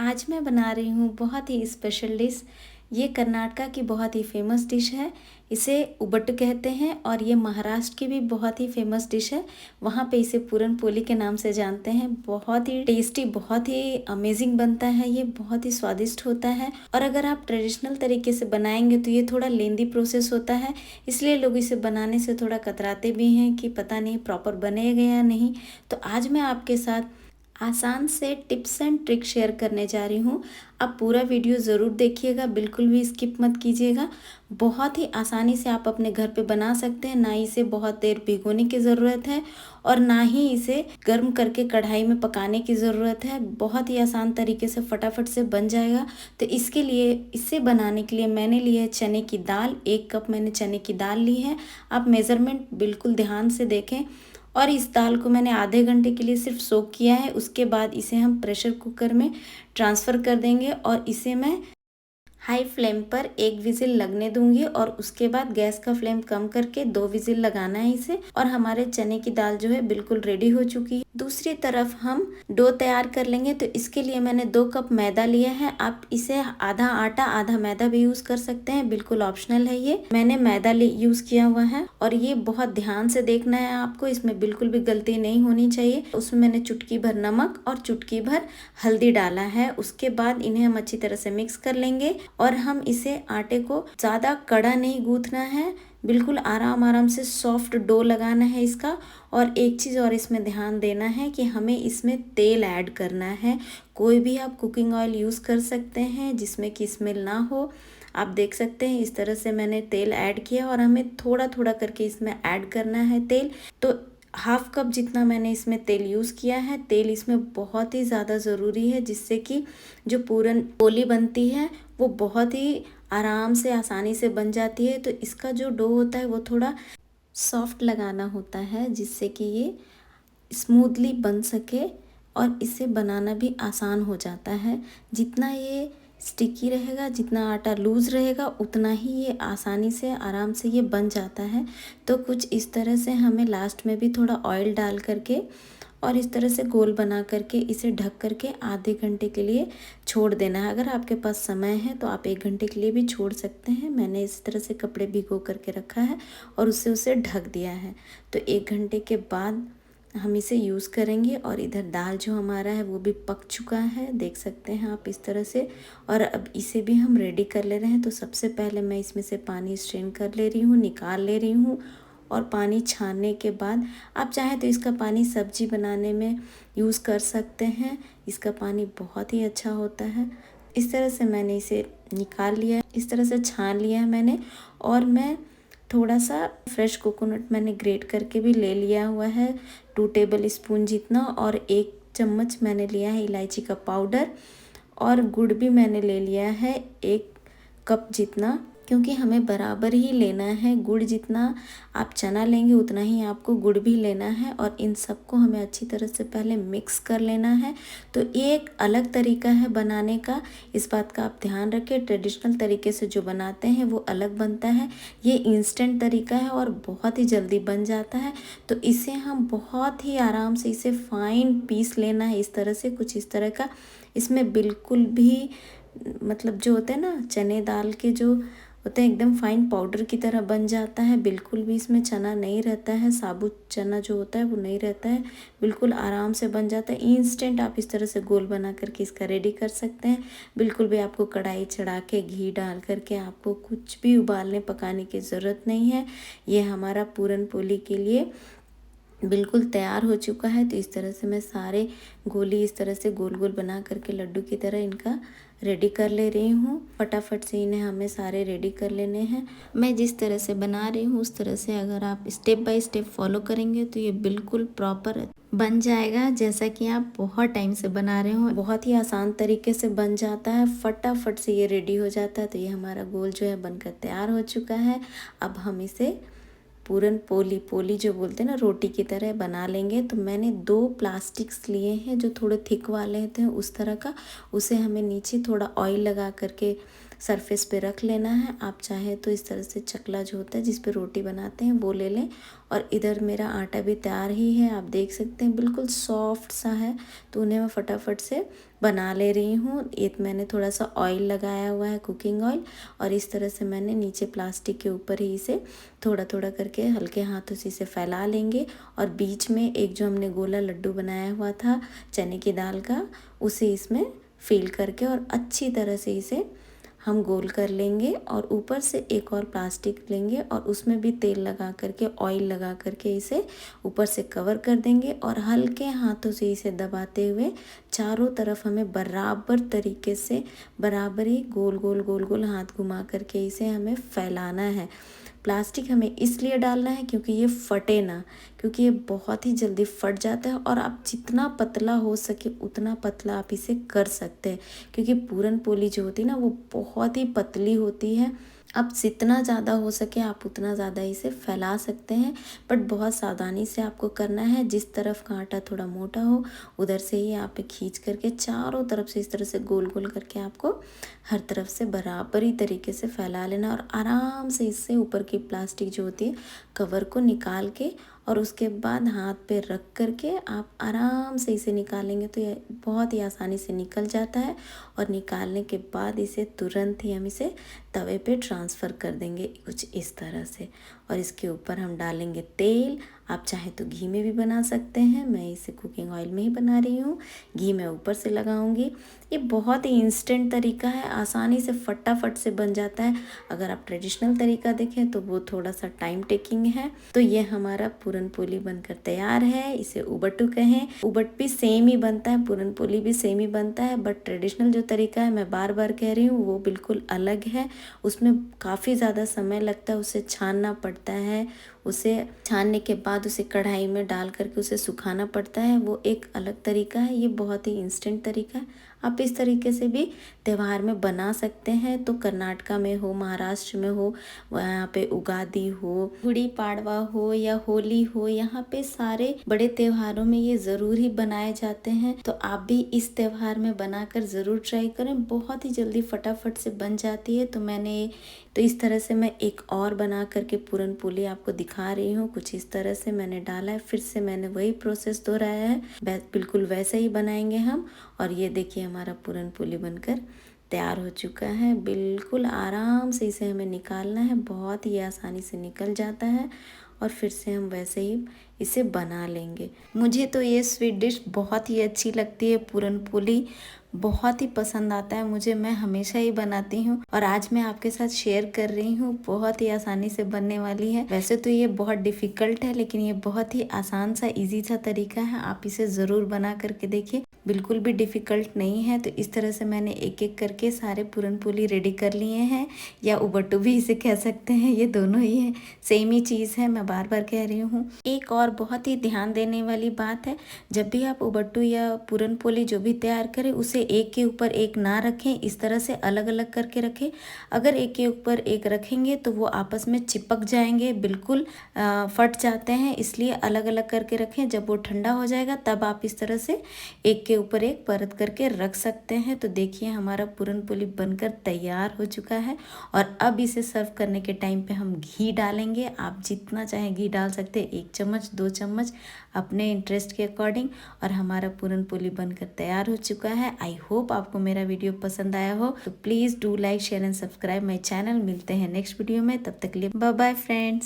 आज मैं बना रही हूँ बहुत ही स्पेशल डिश। ये कर्नाटका की बहुत ही फेमस डिश है। इसे उबट्टू कहते हैं और ये महाराष्ट्र की भी बहुत ही फेमस डिश है। वहाँ पे इसे पूरन पोली के नाम से जानते हैं। बहुत ही टेस्टी, बहुत ही अमेजिंग बनता है। ये बहुत ही स्वादिष्ट होता है और अगर आप ट्रेडिशनल तरीके से बनाएंगे तो ये थोड़ा लेंदी प्रोसेस होता है, इसलिए लोग इसे बनाने से थोड़ा कतराते भी हैं कि पता नहीं प्रॉपर बनेगा या नहीं। तो आज मैं आपके साथ आसान से टिप्स एंड ट्रिक शेयर करने जा रही हूँ। आप पूरा वीडियो ज़रूर देखिएगा, बिल्कुल भी स्किप मत कीजिएगा। बहुत ही आसानी से आप अपने घर पे बना सकते हैं। ना इसे बहुत देर भिगोने की ज़रूरत है और ना ही इसे गर्म करके कढ़ाई में पकाने की ज़रूरत है। बहुत ही आसान तरीके से फटाफट से बन जाएगा। तो इसके लिए, इसे बनाने के लिए मैंने ली है चने की दाल। 1 कप मैंने चने की दाल ली है। आप मेज़रमेंट बिल्कुल ध्यान से देखें। और इस दाल को मैंने आधे घंटे के लिए सिर्फ सोक किया है। उसके बाद इसे हम प्रेशर कुकर में ट्रांसफ़र कर देंगे और इसे मैं हाई फ्लेम पर 1 विजिल लगने दूंगी और उसके बाद गैस का फ्लेम कम करके 2 विजिल लगाना है इसे। और हमारे चने की दाल जो है बिल्कुल रेडी हो चुकी है। दूसरी तरफ हम डो तैयार कर लेंगे। तो इसके लिए मैंने 2 कप मैदा लिया है। आप इसे आधा आटा आधा मैदा भी यूज कर सकते हैं, बिल्कुल ऑप्शनल है। ये मैंने मैदा यूज किया हुआ है और ये बहुत ध्यान से देखना है आपको, इसमें बिल्कुल भी गलती नहीं होनी चाहिए। उसमें मैंने चुटकी भर नमक और चुटकी भर हल्दी डाला है। उसके बाद इन्हें हम अच्छी तरह से मिक्स कर लेंगे और हम इसे आटे को ज़्यादा कड़ा नहीं गूंथना है, बिल्कुल आराम आराम से सॉफ्ट डो लगाना है इसका। और एक चीज़ और इसमें ध्यान देना है कि हमें इसमें तेल ऐड करना है। कोई भी आप कुकिंग ऑयल यूज़ कर सकते हैं जिसमें कि स्मेल ना हो। आप देख सकते हैं इस तरह से मैंने तेल ऐड किया और हमें थोड़ा थोड़ा करके इसमें ऐड करना है तेल। तो हाफ कप जितना मैंने इसमें तेल यूज़ किया है। तेल इसमें बहुत ही ज़्यादा ज़रूरी है जिससे कि जो पूरन पोली बनती है वो बहुत ही आराम से आसानी से बन जाती है। तो इसका जो डो होता है वो थोड़ा सॉफ्ट लगाना होता है जिससे कि ये स्मूथली बन सके और इसे बनाना भी आसान हो जाता है। जितना ये स्टिकी रहेगा, जितना आटा लूज़ रहेगा, उतना ही ये आसानी से आराम से ये बन जाता है। तो कुछ इस तरह से हमें लास्ट में भी थोड़ा ऑयल डाल करके और इस तरह से गोल बना करके इसे ढक करके आधे घंटे के लिए छोड़ देना है। अगर आपके पास समय है तो आप 1 घंटे के लिए भी छोड़ सकते हैं। मैंने इस तरह से कपड़े भिगो करके रखा है और उसे ढक दिया है। तो 1 घंटे के बाद हम इसे यूज़ करेंगे और इधर दाल जो हमारा है वो भी पक चुका है, देख सकते हैं आप इस तरह से। और अब इसे भी हम रेडी कर ले रहे हैं। तो सबसे पहले मैं इसमें से पानी स्ट्रेन कर ले रही हूँ, निकाल ले रही हूँ। और पानी छानने के बाद आप चाहें तो इसका पानी सब्जी बनाने में यूज़ कर सकते हैं। इसका पानी बहुत ही अच्छा होता है। इस तरह से मैंने इसे निकाल लिया है, इस तरह से छान लिया है मैंने। और मैं थोड़ा सा फ्रेश कोकोनट मैंने ग्रेट करके भी ले लिया हुआ है, 2 टेबल स्पून जितना। और 1 चम्मच मैंने लिया है इलायची का पाउडर। और गुड़ भी मैंने ले लिया है 1 कप जितना, क्योंकि हमें बराबर ही लेना है। गुड़ जितना आप चना लेंगे उतना ही आपको गुड़ भी लेना है। और इन सबको हमें अच्छी तरह से पहले मिक्स कर लेना है। तो ये एक अलग तरीका है बनाने का, इस बात का आप ध्यान रखें। ट्रेडिशनल तरीके से जो बनाते हैं वो अलग बनता है, ये इंस्टेंट तरीका है और बहुत ही जल्दी बन जाता है। तो इसे हम बहुत ही आराम से इसे फाइन पीस लेना है, इस तरह से, कुछ इस तरह का। इसमें बिल्कुल भी मतलब जो होते हैं ना चने दाल के जो होते हैं एकदम फाइन पाउडर की तरह बन जाता है। बिल्कुल भी इसमें चना नहीं रहता है, साबुत चना जो होता है वो नहीं रहता है, बिल्कुल आराम से बन जाता है। इंस्टेंट आप इस तरह से गोल बना करके इसका रेडी कर सकते हैं। बिल्कुल भी आपको कढ़ाई चढ़ा के घी डाल करके आपको कुछ भी उबालने पकाने की ज़रूरत नहीं है। ये हमारा पूरन पोली के लिए बिल्कुल तैयार हो चुका है। तो इस तरह से मैं सारे गोली इस तरह से गोल गोल बना करके लड्डू की तरह इनका रेडी कर ले रही हूँ। फटाफट से इन्हें हमें सारे रेडी कर लेने हैं। मैं जिस तरह से बना रही हूँ उस तरह से अगर आप स्टेप बाय स्टेप फॉलो करेंगे तो ये बिल्कुल प्रॉपर बन जाएगा, जैसा कि आप बहुत टाइम से बना रहे हो। बहुत ही आसान तरीके से बन जाता है, फटाफट से ये रेडी हो जाता है। तो ये हमारा गोल जो है बनकर तैयार हो चुका है। अब हम इसे पूरन पोली, पोली जो बोलते हैं ना रोटी की तरह बना लेंगे। तो मैंने 2 प्लास्टिक्स लिए हैं जो थोड़े थिक वाले थे उस तरह का। उसे हमें नीचे थोड़ा ऑयल लगा करके सरफेस पे रख लेना है। आप चाहे तो इस तरह से चकला जो होता है जिस पे रोटी बनाते हैं वो ले लें। और इधर मेरा आटा भी तैयार ही है, आप देख सकते हैं बिल्कुल सॉफ्ट सा है। तो उन्हें मैं फटाफट से बना ले रही हूँ। एक मैंने थोड़ा सा ऑयल लगाया हुआ है, कुकिंग ऑयल, और इस तरह से मैंने नीचे प्लास्टिक के ऊपर ही इसे थोड़ा थोड़ा करके हल्के हाथों से इसे फैला लेंगे। और बीच में एक जो हमने गोला लड्डू बनाया हुआ था चने की दाल का, उसे इसमें फिल करके और अच्छी तरह से इसे हम गोल कर लेंगे। और ऊपर से एक और प्लास्टिक लेंगे और उसमें भी तेल लगा करके, ऑयल लगा करके इसे ऊपर से कवर कर देंगे। और हल्के हाथों से इसे दबाते हुए चारों तरफ हमें बराबर तरीके से, बराबर ही गोल गोल गोल गोल हाथ घुमा करके इसे हमें फैलाना है। प्लास्टिक हमें इसलिए डालना है क्योंकि ये फटे ना, क्योंकि ये बहुत ही जल्दी फट जाता है। और आप जितना पतला हो सके उतना पतला आप इसे कर सकते हैं, क्योंकि पूरन पोली जो होती है ना वो बहुत ही पतली होती है। आप जितना ज़्यादा हो सके आप उतना ज़्यादा इसे फैला सकते हैं, बट बहुत सावधानी से आपको करना है। जिस तरफ का आटा थोड़ा मोटा हो उधर से ही आप खींच करके चारों तरफ से इस तरह से गोल गोल करके आपको हर तरफ से बराबरी तरीके से फैला लेना। और आराम से इससे ऊपर की प्लास्टिक जो होती है कवर को निकाल के, और उसके बाद हाथ पे रख करके आप आराम से इसे निकालेंगे तो ये बहुत ही आसानी से निकल जाता है। और निकालने के बाद इसे तुरंत ही हम इसे तवे पे ट्रांसफ़र कर देंगे कुछ इस तरह से। और इसके ऊपर हम डालेंगे तेल। आप चाहे तो घी में भी बना सकते हैं, मैं इसे कुकिंग ऑयल में ही बना रही हूँ। घी मैं ऊपर से लगाऊंगी। ये बहुत ही इंस्टेंट तरीका है, आसानी से फटाफट से बन जाता है। अगर आप ट्रेडिशनल तरीका देखें तो वो थोड़ा सा टाइम टेकिंग है। तो ये हमारा पूरन पोली बनकर तैयार है। इसे उबट्टू कहें। उबट भी सेम ही बनता है, पूरन पोली भी सेम ही बनता है, बट ट्रेडिशनल जो तरीका है मैं बार बार कह रही हूँ वो बिल्कुल अलग है। उसमें काफ़ी ज़्यादा समय लगता है, उसे छानना पड़ता है, उसे छानने के बाद उसे कढ़ाई में डाल करके उसे सुखाना पड़ता है, वो एक अलग तरीका है। ये बहुत ही इंस्टेंट तरीका है। आप इस तरीके से भी त्यौहार में बना सकते हैं। तो कर्नाटका में हो, महाराष्ट्र में हो, वहाँ पे उगादी हो, गुड़ी पाड़वा हो या होली हो, यहाँ पे सारे बड़े त्योहारों में ये ज़रूर ही बनाए जाते हैं। तो आप भी इस त्यौहार में बनाकर ज़रूर ट्राई करें, बहुत ही जल्दी फटाफट से बन जाती है। तो इस तरह से मैं एक और बना करके पूरन पोली आपको दिखा रही हूँ। कुछ इस तरह से मैंने डाला है, फिर से मैंने वही प्रोसेस दोहराया है, बिल्कुल वैसे ही बनाएंगे हम। और ये देखिए हमारा पूरन पोली बनकर तैयार हो चुका है। बिल्कुल आराम से इसे हमें निकालना है, बहुत ही आसानी से निकल जाता है। और फिर से हम वैसे ही इसे बना लेंगे। मुझे तो ये स्वीट डिश बहुत ही अच्छी लगती है, पूरन पोली बहुत ही पसंद आता है मुझे, मैं हमेशा ही बनाती हूँ और आज मैं आपके साथ शेयर कर रही हूँ। बहुत ही आसानी से बनने वाली है। वैसे तो ये बहुत डिफ़िकल्ट है लेकिन ये बहुत ही आसान सा इजी सा तरीका है, आप इसे ज़रूर बना करके देखिए, बिल्कुल भी डिफ़िकल्ट नहीं है। तो इस तरह से मैंने एक एक करके सारे पूरन पोली रेडी कर लिए हैं, या उबट्टू भी इसे कह सकते हैं, ये दोनों ही है, सेम ही चीज़ है, मैं बार बार कह रही हूँ। एक और बहुत ही ध्यान देने वाली बात है, जब भी आप उबट्टू या पूरन पोली जो भी तैयार करें उसे एक के ऊपर एक ना रखें, इस तरह से अलग अलग करके रखें। अगर एक के ऊपर एक रखेंगे तो वो आपस में चिपक जाएंगे, बिल्कुल फट जाते हैं, इसलिए अलग अलग करके रखें। जब वो ठंडा हो जाएगा तब आप इस तरह से एक के ऊपर एक परत करके रख सकते हैं। तो देखिए हमारा पूरन पोली बनकर तैयार हो चुका है। और अब इसे सर्व करने के टाइम पे हम घी डालेंगे। आप जितना चाहे घी डाल सकते हैं, 1 चम्मच 2 चम्मच अपने इंटरेस्ट के अकॉर्डिंग। और हमारा पूरन पोली बनकर तैयार हो चुका है। आई होप आपको मेरा वीडियो पसंद आया हो। तो please do like share and subscribe my channel. मिलते हैं नेक्स्ट वीडियो में, तब तक के लिए बाय बाय फ्रेंड्स।